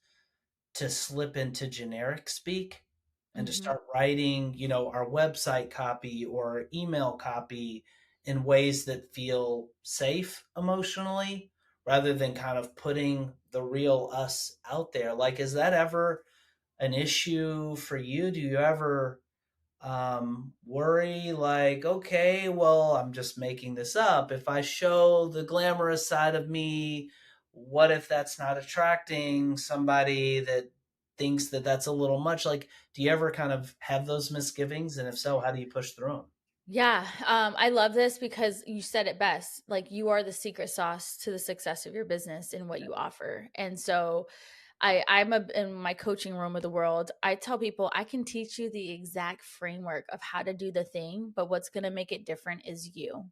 to slip into generic speak and to Mm-hmm. start writing, our website copy or email copy in ways that feel safe emotionally rather than kind of putting the real us out there. Like, is that ever an issue for you? Do you ever worry like, okay, well, I'm just making this up. If I show the glamorous side of me, what if that's not attracting somebody that thinks that that's a little much? Like, do you ever kind of have those misgivings? And if so, how do you push through them? Yeah, I love this because you said it best. Like you are the secret sauce to the success of your business and what you offer. And so in my coaching room of the world, I tell people I can teach you the exact framework of how to do the thing, but what's going to make it different is you.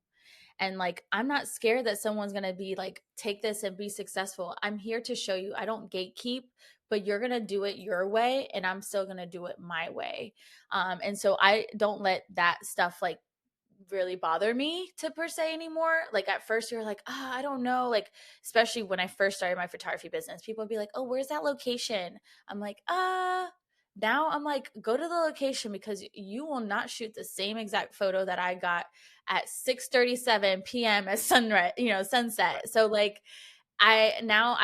And like, I'm not scared that someone's going to be like, take this and be successful. I'm here to show you. I don't gatekeep, but you're going to do it your way. And I'm still going to do it my way. And so I don't let that stuff like really bother me to per se anymore. Like at first you're like, I don't know. Like, especially when I first started my photography business, people would be like, oh, where's that location? I'm like, now I'm like, go to the location because you will not shoot the same exact photo that I got at 6:37 p.m. at sunrise, sunset. So like I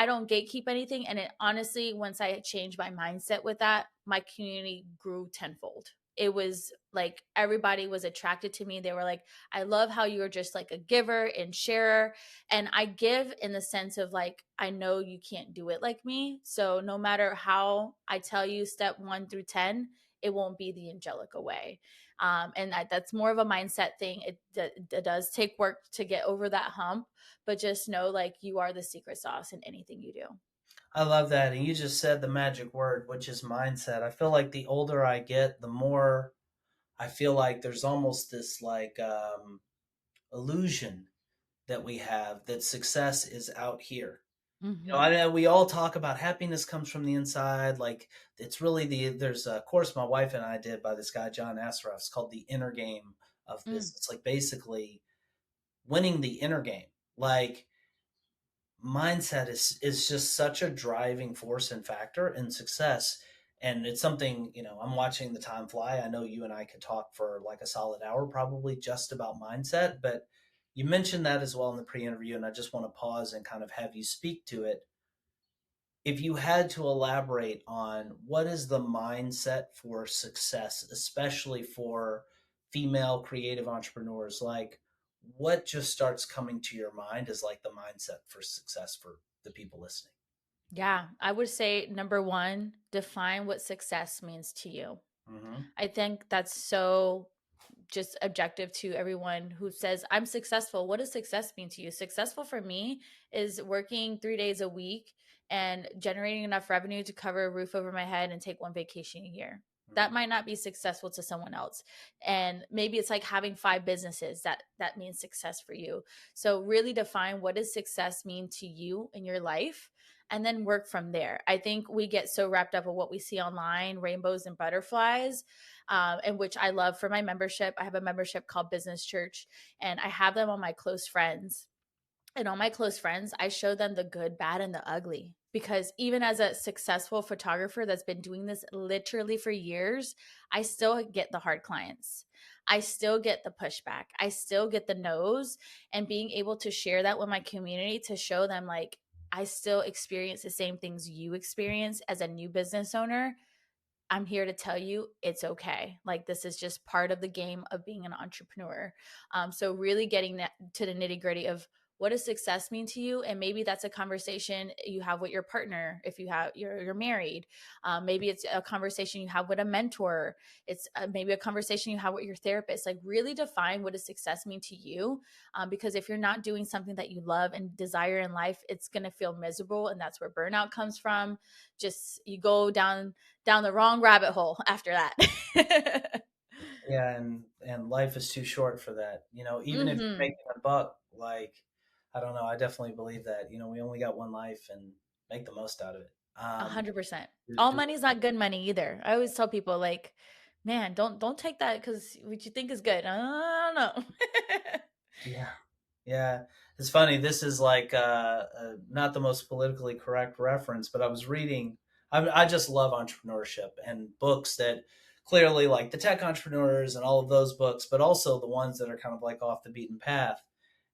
don't gatekeep anything. And it honestly, once I changed my mindset with that, my community grew tenfold. It was like everybody was attracted to me. They were like, I love how you're just like a giver and sharer. And I give in the sense of like, I know you can't do it like me. So no matter how I tell you step 1 through 10, it won't be the Angelica way. And that's more of a mindset thing. It does take work to get over that hump, but just know like you are the secret sauce in anything you do. I love that. And you just said the magic word, which is mindset. I feel like the older I get, the more I feel like there's almost this like illusion that we have that success is out here. I Mm-hmm. know we all talk about happiness comes from the inside. Like it's really there's a course my wife and I did by this guy, John Assaraf. It's called The Inner Game of Mm. Business. Like basically winning the inner game. Like mindset is just such a driving force and factor in success. And it's something, I'm watching the time fly. I know you and I could talk for like a solid hour, probably just about mindset, but you mentioned that as well in the pre-interview. And I just want to pause and kind of have you speak to it. If you had to elaborate on what is the mindset for success, especially for female creative entrepreneurs, like what just starts coming to your mind is like the mindset for success for the people listening? Yeah, I would say number one, define what success means to you. Mm-hmm. I think that's so just objective to everyone who says, I'm successful. What does success mean to you? Successful for me is working 3 days a week and generating enough revenue to cover a roof over my head and take one vacation a year. That might not be successful to someone else. And maybe it's like having 5 businesses that means success for you. So really define what does success mean to you in your life and then work from there. I think we get so wrapped up in what we see online, rainbows and butterflies, and which I love for my membership. I have a membership called Business Church, and I have them on my close friends. And all my close friends, I show them the good, bad, and the ugly. Because even as a successful photographer that's been doing this literally for years, I still get the hard clients. I still get the pushback. I still get the no's. And being able to share that with my community to show them, like, I still experience the same things you experience as a new business owner. I'm here to tell you it's okay. Like this is just part of the game of being an entrepreneur. So really getting that to the nitty gritty of what does success mean to you, and maybe that's a conversation you have with your partner if you're married. Maybe it's a conversation you have with a mentor. It's maybe a conversation you have with your therapist. Like really define what does success mean to you, because if you're not doing something that you love and desire in life, it's gonna feel miserable, and that's where burnout comes from. Just you go down the wrong rabbit hole after that. Yeah, and life is too short for that. Even if you're Hmm. making a buck, like I don't know, I definitely believe that. We only got one life and make the most out of it. Um, 100%. do, All do money's not good money either. I always tell people like, man, don't take that because what you think is good. I don't know. Yeah. Yeah. It's funny. This is like not the most politically correct reference, but I was reading. I just love entrepreneurship and books that clearly, like the tech entrepreneurs and all of those books, but also the ones that are kind of like off the beaten path.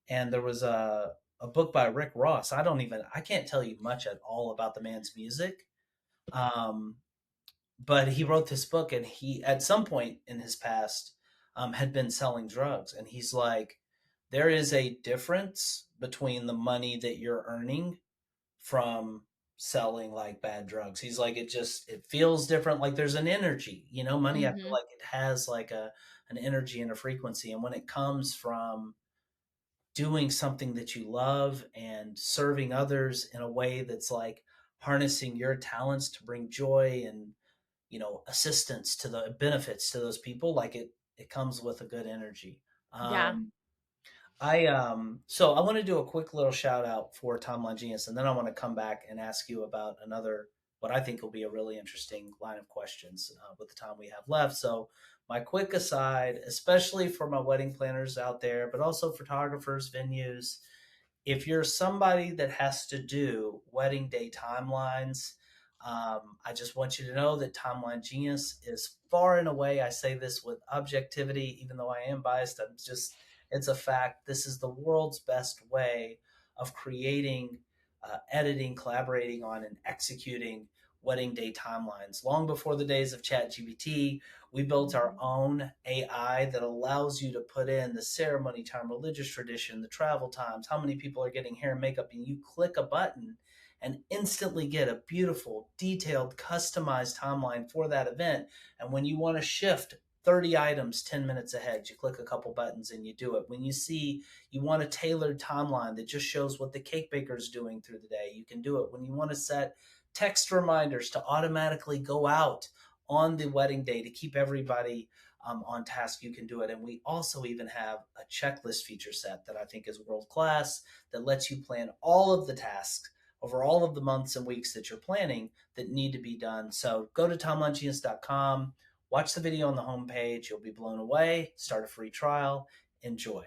And there was a book by Rick Ross. I can't tell you much at all about the man's music. Um, but he wrote this book, and he at some point in his past had been selling drugs, and he's like, there is a difference between the money that you're earning from selling like bad drugs. He's like, it feels different. Like there's an energy, money. I feel Hmm. like it has like an energy and a frequency, and when it comes from doing something that you love and serving others in a way that's like harnessing your talents to bring joy and assistance to the benefits to those people, like it comes with a good energy. Yeah. So I want to do a quick little shout out for Timeline Genius, and then I want to come back and ask you about another, what I think will be a really interesting line of questions with the time we have left. So my quick aside, especially for my wedding planners out there, but also photographers, venues, if you're somebody that has to do wedding day timelines, I just want you to know that Timeline Genius is far and away, I say this with objectivity, even though I am biased, it's a fact. This is the world's best way of creating, editing, collaborating on, and executing wedding day timelines. Long before the days of ChatGPT, we built our Mhm. own AI that allows you to put in the ceremony time, religious tradition, the travel times, how many people are getting hair and makeup, and you click a button and instantly get a beautiful, detailed, customized timeline for that event. And when you want to shift 30 items 10 minutes ahead, you click a couple buttons and you do it. When you see you want a tailored timeline that just shows what the cake baker is doing through the day, you can do it. When you want to set text reminders to automatically go out on the wedding day to keep everybody on task, you can do it. And we also even have a checklist feature set that I think is world class that lets you plan all of the tasks over all of the months and weeks that you're planning that need to be done. So go to timelinegenius.com, watch the video on the homepage. You'll be blown away. Start a free trial. Enjoy.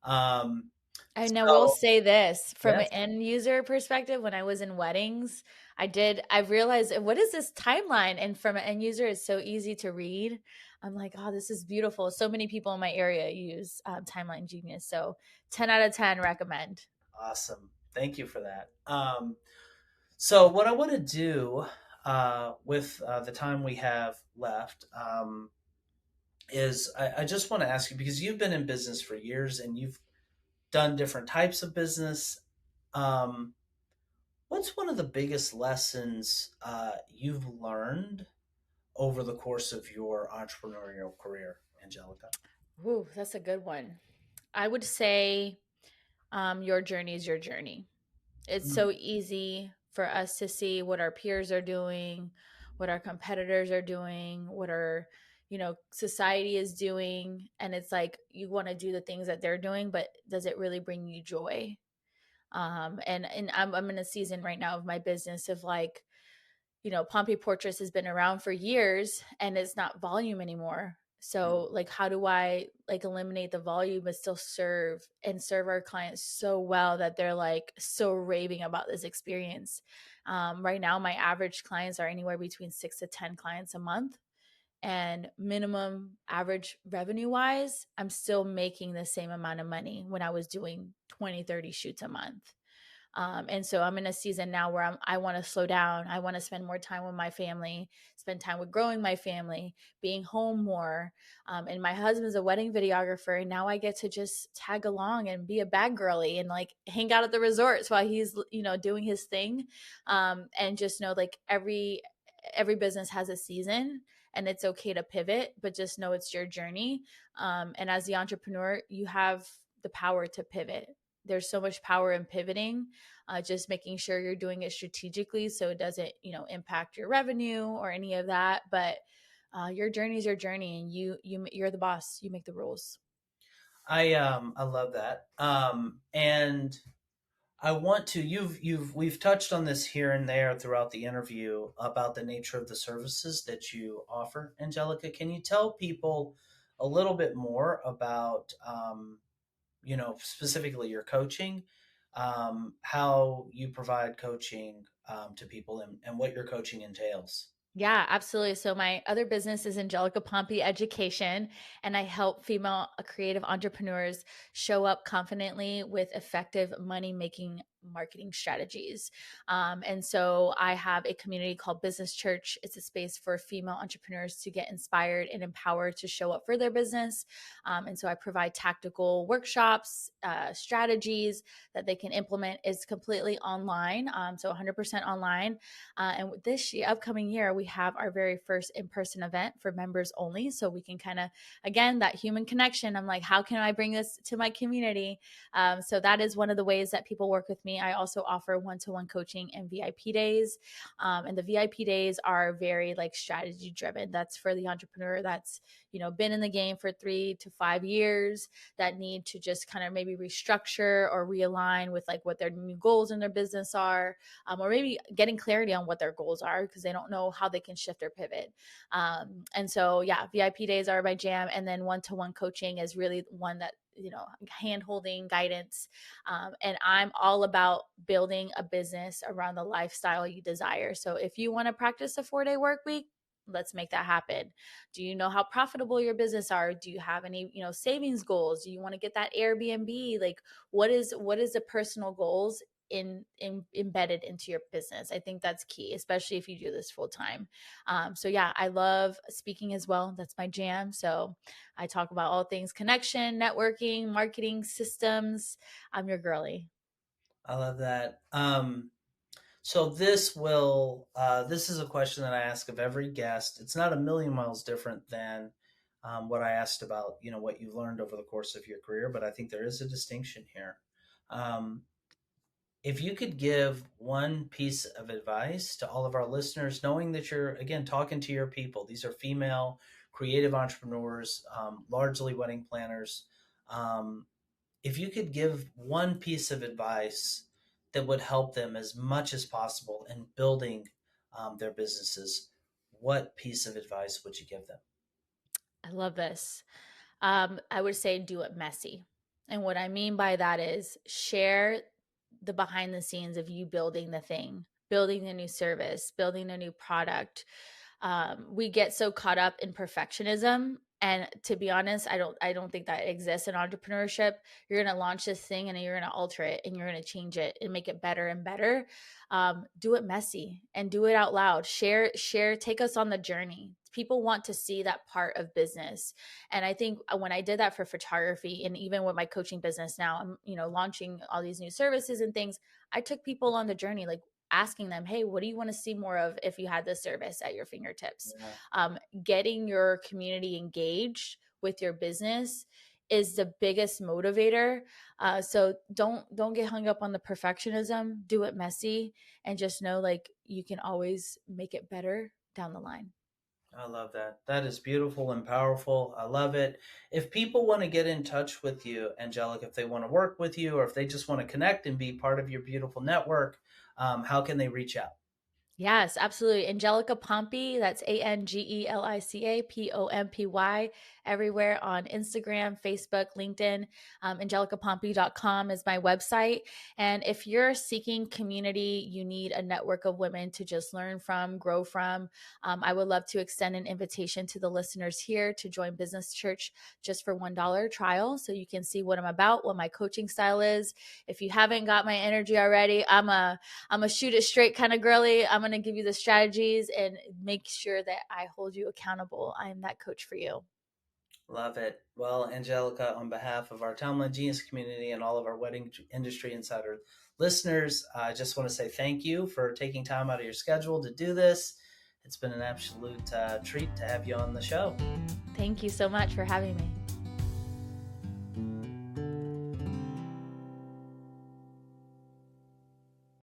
Um, And I will so, say this from an yes, end user perspective, when I was in weddings, I realized what is this timeline? And from an end user, it's so easy to read. I'm like, oh, this is beautiful. So many people in my area use Timeline Genius. So 10 out of 10 recommend. awesome. Thank you for that. So, what I want to do with the time we have left is I just want to ask you, because you've been in business for years and you've done different types of business. Um, what's one of the biggest lessons you've learned over the course of your entrepreneurial career, Angelica? Ooh, that's a good one. I would say your journey is your journey. It's Mm, so easy for us to see what our peers are doing, what our competitors are doing, what our society is doing, and it's like you want to do the things that they're doing, but does it really bring you joy? And I'm in a season right now of my business of like, Pompey Portraits has been around for years and it's not volume anymore. mm, So like how do I like eliminate the volume but still serve our clients so well that they're like so raving about this experience. Right now my average clients are anywhere between 6 to 10 clients a month, and minimum average revenue wise, I'm still making the same amount of money when I was doing 20, 30 shoots a month. And so I'm in a season now where I want to slow down. I want to spend more time with my family, spend time with growing my family, being home more. And my husband's a wedding videographer, and now I get to just tag along and be a bag girly and like hang out at the resorts while he's doing his thing. And just know like every business has a season, and it's okay to pivot, but just know it's your journey. And as the entrepreneur, you have the power to pivot. There's so much power in pivoting, just making sure you're doing it strategically so it doesn't impact your revenue or any of that. But your journey is your journey, and you're the boss. You make the rules. I love that. And I want to we've touched on this here and there throughout the interview about the nature of the services that you offer. Angelica, can you tell people a little bit more about specifically your coaching, how you provide coaching to people, and what your coaching entails? Yeah, absolutely. So my other business is Angelica Pompy Education, and I help female creative entrepreneurs show up confidently with effective money making marketing strategies. And so I have a community called Business Church. It's a space for female entrepreneurs to get inspired and empowered to show up for their business. And so I provide tactical workshops, strategies that they can implement. It's completely online, so 100% online. And this year, upcoming year, we have our very first in-person event for members only. So we can kind of, again, that human connection. I'm like, how can I bring this to my community? So that is one of the ways that people work with me. I also offer one-to-one coaching and VIP days. And the VIP days are very like strategy driven. That's for the entrepreneur that's, been in the game for 3 to 5 years, that need to just kind of maybe restructure or realign with like what their new goals in their business are, or maybe getting clarity on what their goals are because they don't know how they can shift or pivot. And so, yeah, VIP days are my jam. And then one-to-one coaching is really one that, hand holding guidance. And I'm all about building a business around the lifestyle you desire. So if you want to practice a 4-day work week, let's make that happen. Do you know how profitable your business are? Do you have any, savings goals? Do you want to get that Airbnb? Like what is the personal goals embedded into your business? I think that's key, especially if you do this full time. So yeah, I love speaking as well. That's my jam. So I talk about all things connection, networking, marketing systems. I'm your girly. I love that. So this is a question that I ask of every guest. It's not a million miles different than what I asked about, what you've learned over the course of your career, but I think there is a distinction here. Um, if you could give one piece of advice to all of our listeners, knowing that you're, again, talking to your people, these are female creative entrepreneurs, largely wedding planners. Um, if you could give one piece of advice that would help them as much as possible in building their businesses, what piece of advice would you give them? I love this. I would say do it messy. And what I mean by that is share the behind the scenes of you building the thing, building a new service, building a new product. We get so caught up in perfectionism. And to be honest, I don't think that exists in entrepreneurship. You're going to launch this thing and you're going to alter it and you're going to change it and make it better and better. Do it messy and do it out loud. Share, take us on the journey. People want to see that part of business. And I think when I did that for photography and even with my coaching business now, I'm, launching all these new services and things. I took people on the journey, like asking them, hey, what do you want to see more of if you had this service at your fingertips? Yeah. Getting your community engaged with your business is the biggest motivator. So don't get hung up on the perfectionism. Do it messy and just know like you can always make it better down the line. I love that. That is beautiful and powerful. I love it. If people want to get in touch with you, Angelica, if they want to work with you or if they just want to connect and be part of your beautiful network, how can they reach out? Yes, absolutely. Angelica Pompy, that's Angelica Pompy, everywhere on Instagram, Facebook, LinkedIn. AngelicaPompy.com is my website. And if you're seeking community, you need a network of women to just learn from, grow from. I would love to extend an invitation to the listeners here to join Business Church just for $1 trial. So you can see what I'm about, what my coaching style is. If you haven't got my energy already, I'm a shoot it straight kind of girly. I'm going to give you the strategies and make sure that I hold you accountable. I am that coach for you. Love it. Well, Angelica, on behalf of our Timeline Genius community and all of our wedding industry insider listeners, I just want to say thank you for taking time out of your schedule to do this. It's been an absolute treat to have you on the show. Thank you so much for having me.